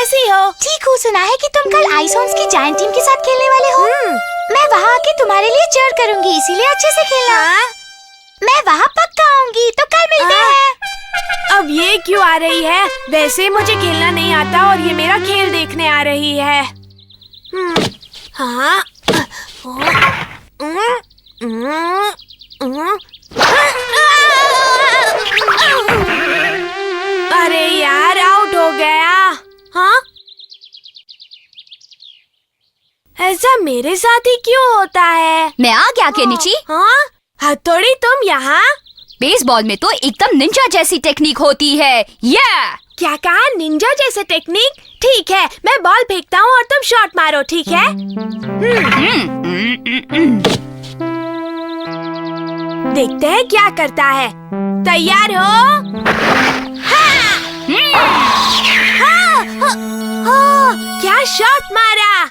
कैसी हो? ठीक हूँ। सुना है कि तुम कल आइसोन्स की जायंट टीम के साथ खेलने वाले हो। मैं वहाँ आके तुम्हारे लिए चीयर करूँगी, इसीलिए अच्छे से खेलना। मैं वहाँ पक्का आऊंगी, तो कल मिलते हैं। अब ये क्यों आ रही है? वैसे मुझे खेलना नहीं आता और ये मेरा खेल देखने आ रही है। हाँ। अरे यार, आउट हो गया। हाँ? ऐसा मेरे साथ ही क्यों होता है? मैं आ गया केनिची। हाँ? हथौड़ी, तुम यहाँ? बेसबॉल में तो एकदम निंजा जैसी टेक्निक होती है। क्या कहा? निंजा जैसे टेक्निक? ठीक है, मैं बॉल फेंकता हूँ और तुम शॉट मारो, ठीक है? देखते हैं क्या करता है। तैयार हो? हाँ! क्या शॉट मारा!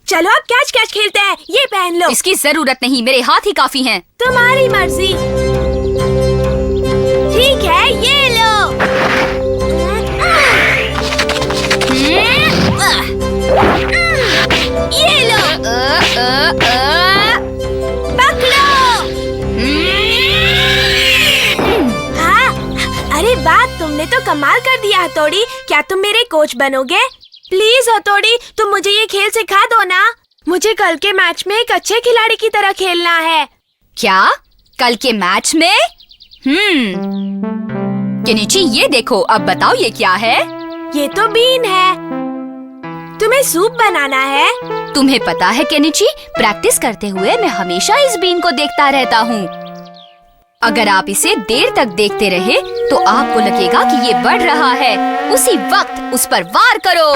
चलो अब कैच खेलते हैं। ये पहन लो। इसकी जरूरत नहीं, मेरे हाथ ही काफी हैं। तुम्हारी मर्जी। ठीक है, ये लो। ये लो। पकड़ो। हाँ, अरे वाह, तुमने तो कमाल कर दिया हथौड़ी। क्या तुम मेरे कोच बनोगे? प्लीज हथौड़ी, तुम मुझे ये खेल सिखा दो ना। मुझे कल के मैच में एक अच्छे खिलाड़ी की तरह खेलना है। क्या? कल के मैच में? केनिची, ये देखो, अब बताओ ये क्या है? ये तो बीन है। तुम्हें सूप बनाना है? तुम्हें पता है केनिची, प्रैक्टिस करते हुए मैं हमेशा इस बीन को देखता रहता हूँ। अगर आप इसे देर तक देखते रहे तो आपको लगेगा कि ये बढ़ रहा है। उसी वक्त उस पर वार करो।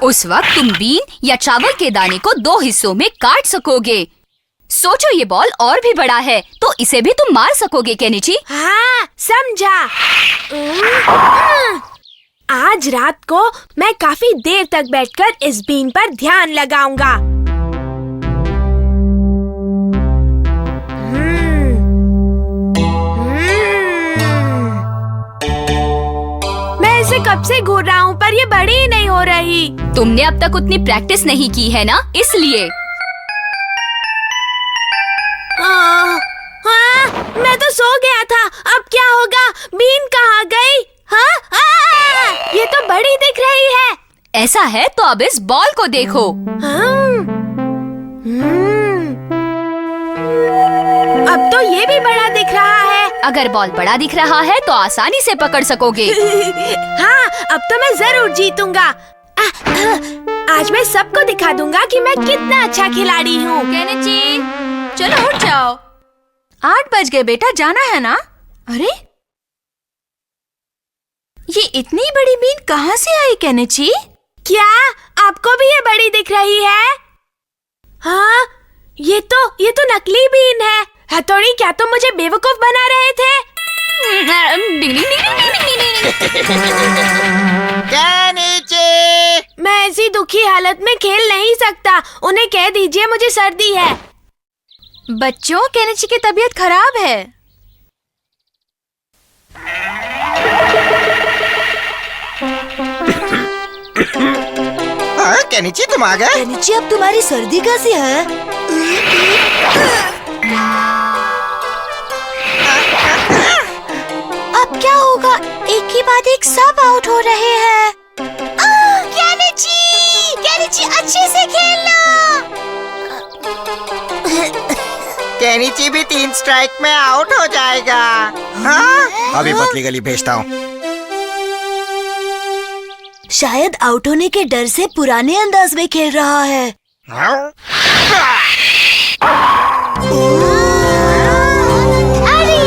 उस वक्त तुम बीन या चावल के दाने को 2 हिस्सों में काट सकोगे। सोचो, ये बॉल और भी बड़ा है, तो इसे भी तुम मार सकोगे केनिची। हाँ, समझा। आज रात को मैं काफी देर तक बैठकर इस बीन पर ध्यान लगाऊंगा। मैं इसे कब से घूर रहा हूँ, पर ये बड़ी ही नहीं हो रही। तुमने अब तक उतनी प्रैक्टिस नहीं की है ना, इसलिए। मैं तो सो गया था। अब क्या होगा? बीन कहाँ गई? हाँ? ये तो बड़ी दिख रही है। ऐसा है तो अब इस बॉल को देखो। अब तो ये भी बड़ा दिख रहा है। अगर बॉल बड़ा दिख रहा है तो आसानी से पकड़ सकोगे। हाँ, अब तो मैं जरूर जीतूंगा। आज मैं सबको दिखा दूंगा कि मैं कितना अच्छा खिलाड़ी हूँ। केनिची, चलो उठ जाओ। 8 बज गए बेटा, जाना है ना? अरे, ये इतनी बड़ी बीन कहाँ से आई केनिची? क्या आपको भी ये बड़ी दिख रही है? हाँ, ये तो नकली बीन है। हथौड़ी, क्या तुम मुझे बेवकूफ बना रहे थे? मैं ऐसी दुखी हालत में खेल नहीं सकता। उन्हें कह दीजिए मुझे सर्दी है। बच्चों, केनिची की तबीयत खराब है। हाँ, केनिची तुम आ गए? केनिची, अब तुम्हारी सर्दी कैसी है? अब क्या होगा? एक ही बाद एक सब आउट हो रहे हैं। केनिची, अच्छे से खेलना। केनिची भी 3 स्ट्राइक में आउट हो जाएगा। हाँ? अभी पतली गली भेजता हूँ। शायद आउट होने के डर से पुराने अंदाज में खेल रहा है। अरे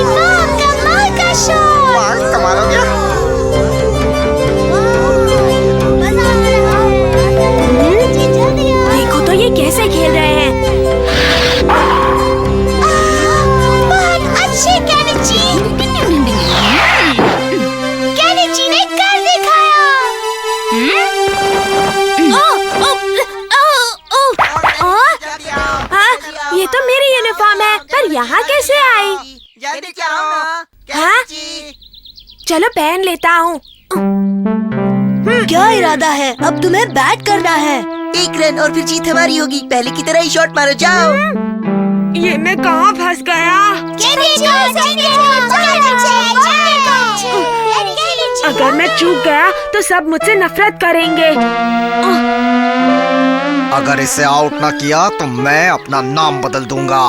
वाह, कमाल का शॉट! कमाल हो गया। देखो तो ये कैसे खेल रहे हैं। बहुत अच्छे केनिची। केनिची ने कर दिखाया। ये तो मेरी यूनिफॉर्म है, पर यहाँ कैसे आई? जल्दी जाओ ना। हाँ? चलो पहन लेता हूँ। क्या इरादा है? अब तुम्हें बैट करना है। 1 रन और फिर जीत हमारी होगी। पहले की तरह ही शॉट मारो, जाओ। ये मैं कहाँ फंस गया? अगर मैं चूक गया तो सब मुझसे नफरत करेंगे। अगर इसे आउट ना किया तो मैं अपना नाम बदल दूंगा।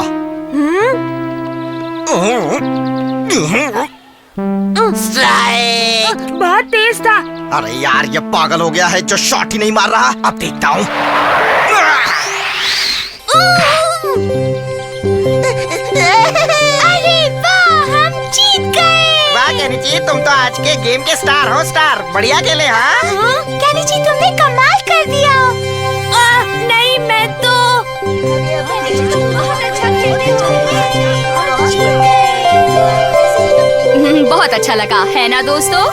बहुत तेज था। अरे यार, ये पागल हो गया है जो शॉट ही नहीं मार रहा। अब देखता हूँ। अरे वाह, हम जीत गए। वाह केनिची, तुम तो आज के गेम के स्टार हो। स्टार बढ़िया खेले। हाँ केनिची, तुमने कमाल कर दिया। नहीं, मैं तो बहुत अच्छा लगा, है ना दोस्तों?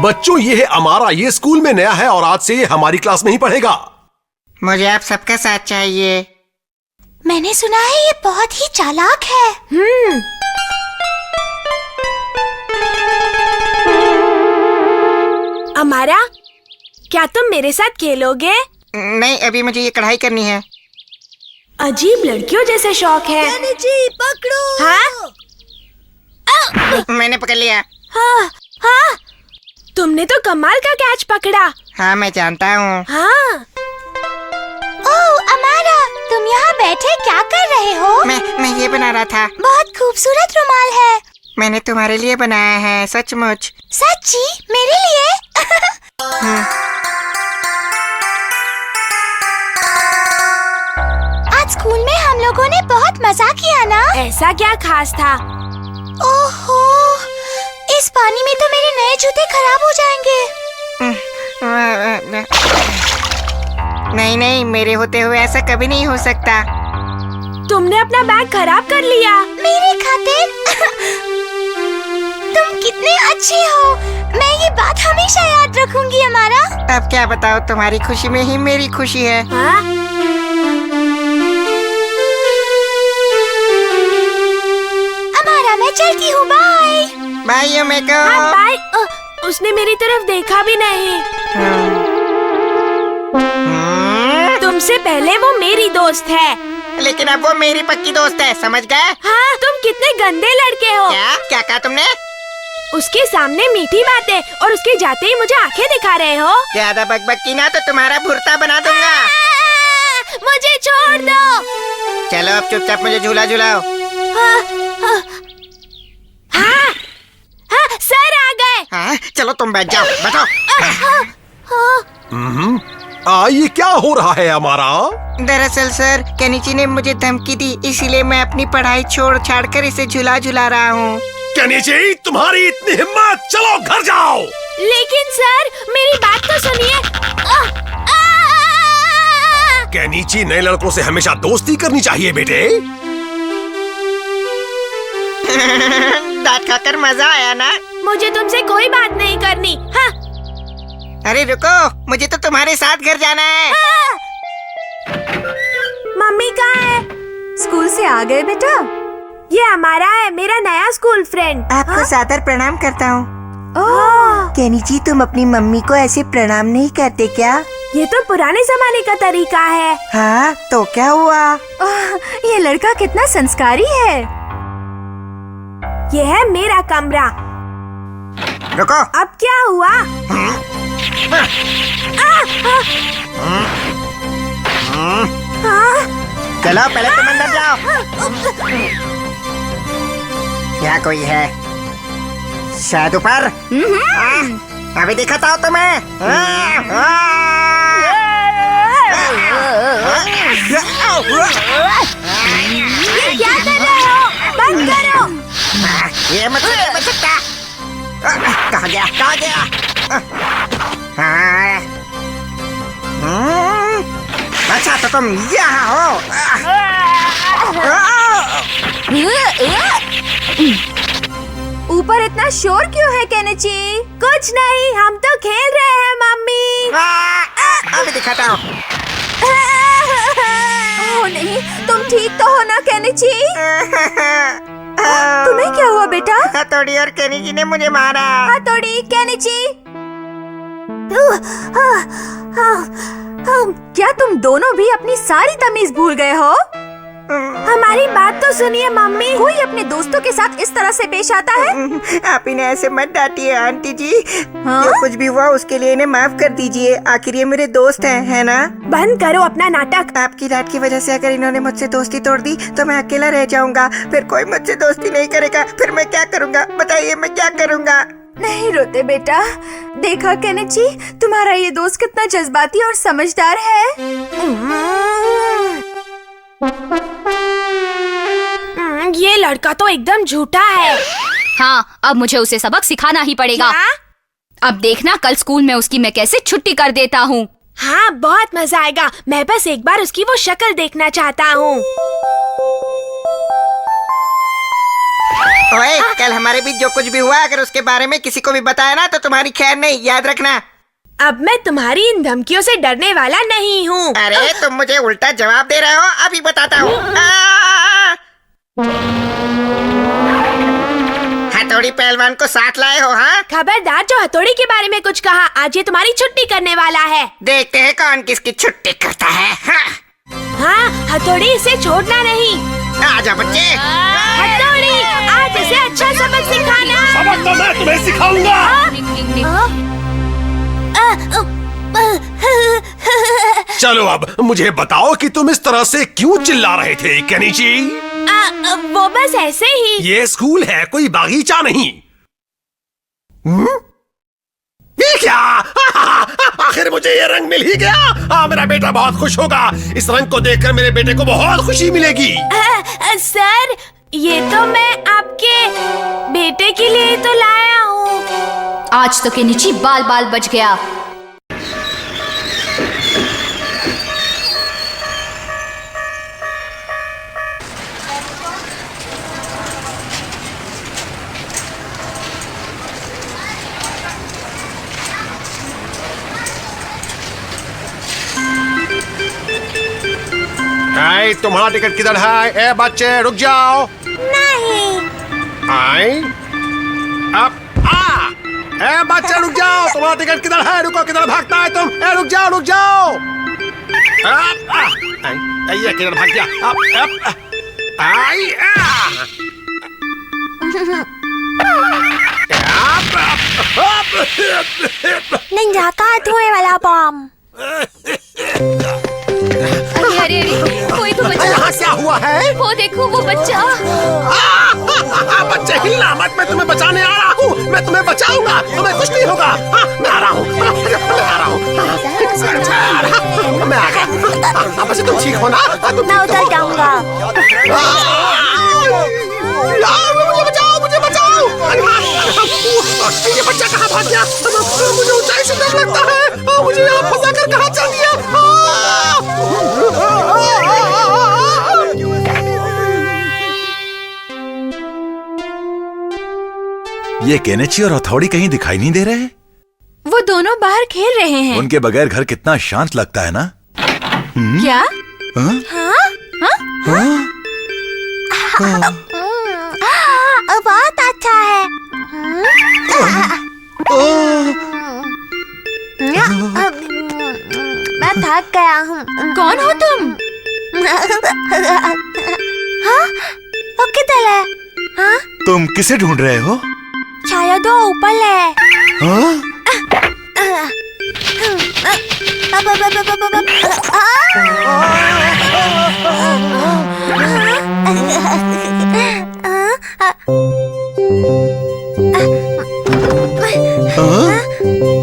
बच्चों, ये है अमारा। ये स्कूल में नया है और आज से ये हमारी क्लास में ही पढ़ेगा। मुझे आप सबका साथ चाहिए। मैंने सुना है ये बहुत ही चालाक है। अमारा, क्या तुम मेरे साथ खेलोगे? नहीं, अभी मुझे ये कढ़ाई करनी है। अजीब लड़कियों जैसे शौक है। पकड़ो। हाँ? मैंने पकड़ लिया। हाँ, हाँ, तुमने तो कमाल का कैच पकड़ा। हाँ, मैं जानता हूँ। हाँ, ओह अमारा, तुम यहाँ बैठे क्या कर रहे हो? मैं ये बना रहा था। बहुत खूबसूरत रुमाल है। मैंने तुम्हारे लिए बनाया है, सचमुच। सच्ची? मेरे लिए? आज स्कूल में हम लोगों ने बहुत मजा किया ना? ऐसा क्या खास था? ओहो, इस पानी में तो मेरे नए जूते खराब हो जाएंगे। नहीं नहीं, मेरे होते हुए ऐसा कभी नहीं हो सकता। तुमने अपना बैग खराब कर लिया। मेरे खातिर? तुम कितने अच्छे हो। मैं ये बात हमेशा याद रखूंगी अमारा। अब क्या बताओ, तुम्हारी खुशी में ही मेरी खुशी है। हाँ? अमारा, मैं चलती हूँ, बाय। बाय मेको। हाँ, बाय। उसने मेरी तरफ देखा भी नहीं। तुमसे पहले वो मेरी दोस्त है। लेकिन अब वो मेरी पक्की दोस्त है, समझ गए? हाँ, तुम कितने गंदे लड़के हो। क्या कहा तुमने? उसके सामने मीठी बातें और उसके जाते ही मुझे आंखें दिखा रहे हो। ज्यादा बकबक की ना तो तुम्हारा भुर्ता बना दूंगा। मुझे छोड़ दो। चलो अब चुपचाप मुझे झूला झुलाओ। हाँ, हाँ, सर आ गए। हाँ, चलो तुम बैठ जाओ, बैठो। ये क्या हो रहा है हमारा? दरअसल सर, केनिची ने मुझे धमकी दी, इसीलिए मैं अपनी पढ़ाई छोड़ छाड़ कर इसे झूला झुला रहा हूँ। केनिची, तुम्हारी इतनी हिम्मत, चलो घर जाओ। लेकिन सर, मेरी बात तो सुनिए। केनिची, नए लड़कों से हमेशा दोस्ती करनी चाहिए बेटे। डांट खाकर मजा आया ना? मुझे तुमसे कोई बात नहीं करनी। हाँ। अरे रुको, मुझे तो तुम्हारे साथ घर जाना है। मम्मी कहाँ है? स्कूल से आ गए बेटा? ये हमारा है, मेरा नया स्कूल फ्रेंड। आपको सादर प्रणाम करता हूँ। ओह, केनिची, तुम अपनी मम्मी को ऐसे प्रणाम नहीं करते क्या? ये तो पुराने जमाने का तरीका है। हाँ, तो क्या हुआ? ये लड़का कितना संस्कारी है। ये है मेरा कमरा। रुको। अब क्या हुआ? चलो पहले तुम अंदर जाओ। यहाँ कोई है शायद ऊपर। अभी दिखाता हूँ तुम्हें। क्या कर रहे हो? बंद करो। ये मत सकता। कहाँ गया? कहाँ गया? अच्छा तो तुम यहाँ हो। ऊपर इतना शोर क्यों है केनिची? कुछ नहीं, हम तो खेल रहे हैं मम्मी। अभी दिखाता हूँ। ओह नहीं, तुम ठीक तो हो ना केनिची? हथौड़ी और केनिची ने मुझे मारा। हथौड़ी, केनिची, क्या तुम दोनों भी अपनी सारी तमीज भूल गए हो? हमारी बात तो सुनिए मम्मी। कोई अपने दोस्तों के साथ इस तरह से पेश आता है? आप इन्हें ऐसे मत डांटिए आंटी जी। हाँ? जो कुछ भी हुआ उसके लिए इन्हें माफ कर दीजिए। आखिर ये मेरे दोस्त हैं, है ना? बंद करो अपना नाटक। आपकी डांट की वजह से अगर इन्होंने मुझसे दोस्ती तोड़ दी तो मैं अकेला रह जाऊंगा। फिर कोई मुझसे दोस्ती नहीं करेगा। फिर मैं क्या करूंगा? बताइए, मैं क्या करूंगा? नहीं रोते बेटा। देखा केनिची, तुम्हारा ये दोस्त कितना जज्बाती और समझदार है। ये लड़का तो एकदम झूठा है। हाँ, अब मुझे उसे सबक सिखाना ही पड़ेगा। क्या? अब देखना कल स्कूल में उसकी मैं कैसे छुट्टी कर देता हूँ। हाँ, बहुत मजा आएगा। मैं बस एक बार उसकी वो शक्ल देखना चाहता हूँ। ओए, कल हमारे बीच जो कुछ भी हुआ अगर उसके बारे में किसी को भी बताया ना तो तुम्हारी खैर नहीं, याद रखना। अब मैं तुम्हारी इन धमकियों से डरने वाला नहीं हूँ। अरे तुम मुझे उल्टा जवाब दे रहे हो। अभी बताता हूँ। हथौड़ी पहलवान को साथ लाए हो? हाँ, खबरदार जो हथौड़ी के बारे में कुछ कहा। आज ये तुम्हारी छुट्टी करने वाला है। देखते हैं कौन किसकी छुट्टी करता है। हाँ, हथौड़ी इसे छोड़ना नहीं। आजा बच्चे। हथौड़ी, आज इसे अच्छा सबक सिखाना। सबक तो मैं तुम्हें सिखाऊंगा। चलो अब मुझे बताओ कि तुम इस तरह से क्यों चिल्ला रहे थे केनिची? वो बस ऐसे ही। ये स्कूल है, कोई बागीचा नहीं। ये क्या? आखिर मुझे ये रंग मिल ही गया। हाँ, मेरा बेटा बहुत खुश होगा। इस रंग को देखकर मेरे बेटे को बहुत खुशी मिलेगी। सर, ये तो मैं आपके बेटे के लिए तो लाया हूँ। आज तो केनिची बाल बाल बच गया। तुम्हारा टिकट किधर है? ए बच्चे रुक जाओ। नहीं। आई अब ए बच्चे रुक जाओ। तुम्हारा टिकट किधर है? रुको, किधर भागता है तुम? ए रुक जाओ, रुक जाओ। ये किधर भाग गया? निंजा का धुएं वाला बम। अरे कोई तो बच्चा। यहाँ क्या हुआ है? वो देखो, वो बच्चा। बच्चे हिलना मत, मैं तुम्हें बचाने आ रहा हूँ। मैं तुम्हें बचाऊंगा, तुम्हें कुछ नहीं होगा। मैं आ रहा हूँ, मैं आ रहा हूँ। मैं आ गया। बस तुम ठीक हो ना? मैं उतर जाऊंगा। मुझे बचाओ, मुझे बचाओ। ये बच्चा कहाँ भाग गया? मुझे ऊंचाई से डर लगता है। मुझे यहाँ फंसा कर कहाँ चल दिया? ये केनिची और हथौड़ी कहीं दिखाई नहीं दे रहे। वो दोनों बाहर खेल रहे हैं। उनके बगैर घर कितना शांत लगता है ना? क्या? हाँ? हाँ? बहुत अच्छा है। मैं थक गया हूँ। कौन हो तुम? हाँ? वो किधर है? हाँ? तुम किसे ढूंढ रहे हो? शायद वो ऊपर है। हाँ?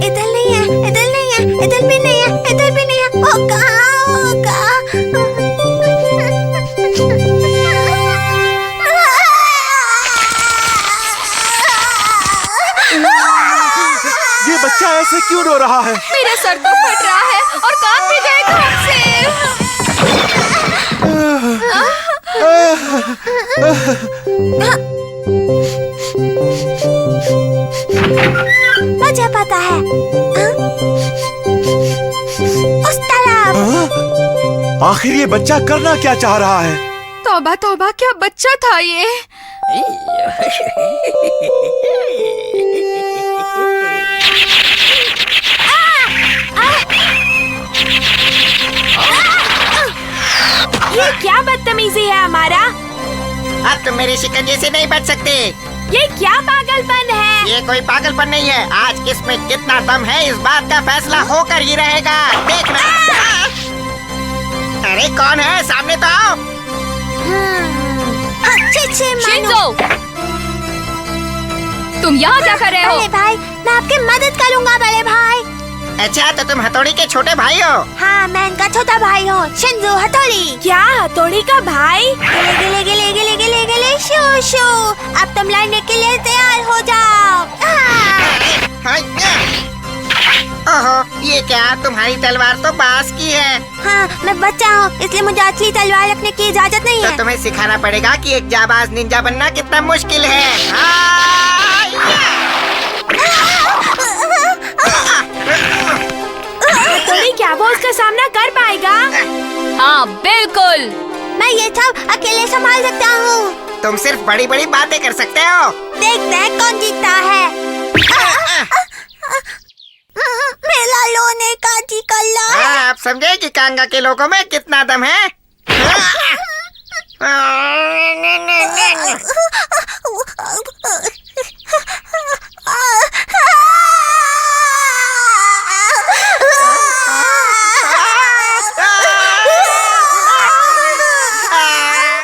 इधर नहीं है, इधर नहीं है, इधर भी नहीं है, इधर भी नहीं है। वो कहाँ? वो कहाँ? ये बच्चा ऐसे क्यों रो रहा है? मेरा सर तो फट रहा है और कान भी गए खून से। मुझे पता है। उस तरफ। आखिर ये बच्चा करना क्या चाह रहा है? तो तौबा तौबा, क्या बच्चा था ये। ये क्या बदतमीजी है हमारा। अब तुम मेरे शिकंजे से नहीं बच सकते। ये क्या पागलपन है। ये कोई पागलपन नहीं है। आज किसमें कितना दम है इस बात का फैसला होकर ही रहेगा, देखना। अरे कौन है, सामने तो आओ। अच्छे से मानो। शिंजो, तुम यहाँ क्या कर रहे हो? बड़े भाई, मैं आपकी मदद करूँगा बड़े भाई। अच्छा, तो तुम हथौड़ी के छोटे भाई हो? हाँ, मैं इनका छोटा भाई हूँ, शिंजो हथौड़ी। क्या हथौड़ी का भाई? गिले गिले गिले गिले गिले गिले शू शू। अब तुम लड़ने के लिए तैयार हो जाओ। ओहो, ये क्या, तुम्हारी तलवार तो बांस की है। हाँ, मैं बच्चा हूँ, इसलिए मुझे असली तलवार रखने की इजाजत नहीं तो है। तुम्हें सिखाना पड़ेगा कि एक जाबाज निंजा बनना कितना मुश्किल है। हथौड़ी क्या वो उसका सामना कर पाएगा? हाँ बिल्कुल। मैं ये सब अकेले संभाल सकता हूँ। तुम सिर्फ बड़ी बड़ी बातें कर सकते हो। देखते हैं कौन जीतता है। मेरा लोने का जी कल्ला। आप समझे कि कांगा के लोगों में कितना दम है।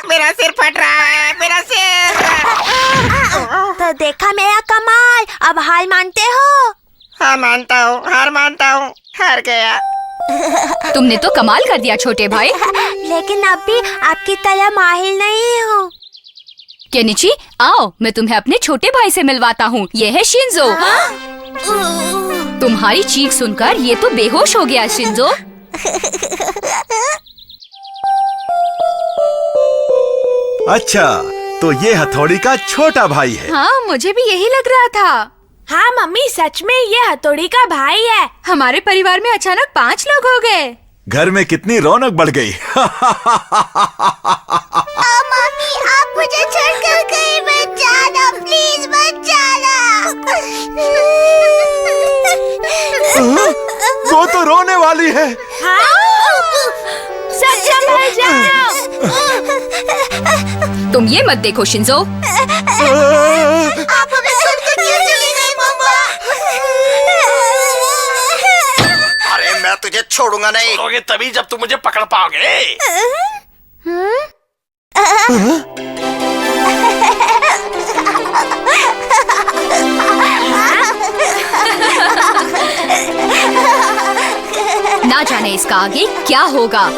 मेरा सिर फट रहा है, मेरा सिर। तो देखा मेरा कमाल, अब हार मानते हो? हाँ मानता हूँ, हार मानता हूँ, हार गया। तुमने तो कमाल कर दिया छोटे भाई। लेकिन अब भी आपकी तरह माहिर नहीं हूँ। केनिची, आओ मैं तुम्हें अपने छोटे भाई से मिलवाता हूँ। ये है शिंजो। तुम्हारी चीख सुनकर ये तो बेहोश हो गया शिंजो। अच्छा, तो ये हथौड़ी का छोटा भाई है। हाँ, मुझे भी यही लग रहा था। हाँ मम्मी, सच में ये हथौड़ी का भाई है। हमारे परिवार में अचानक 5 लोग हो गए। घर में कितनी रौनक बढ़ गई। मम्मी, आप मुझे छोड़कर कहीं मत जाना, प्लीज मत जाना। वो तो रोने वाली है। सच संभल जाओ। तुम ये मत देखो शिंजो। आप हमें छोड़कर क्यों चली गई मम्मा? अरे मैं तुझे छोड़ूंगा नहीं। छोड़ोगे तभी जब तुम मुझे पकड़ पाओगे। ना जाने इसका आगे क्या होगा।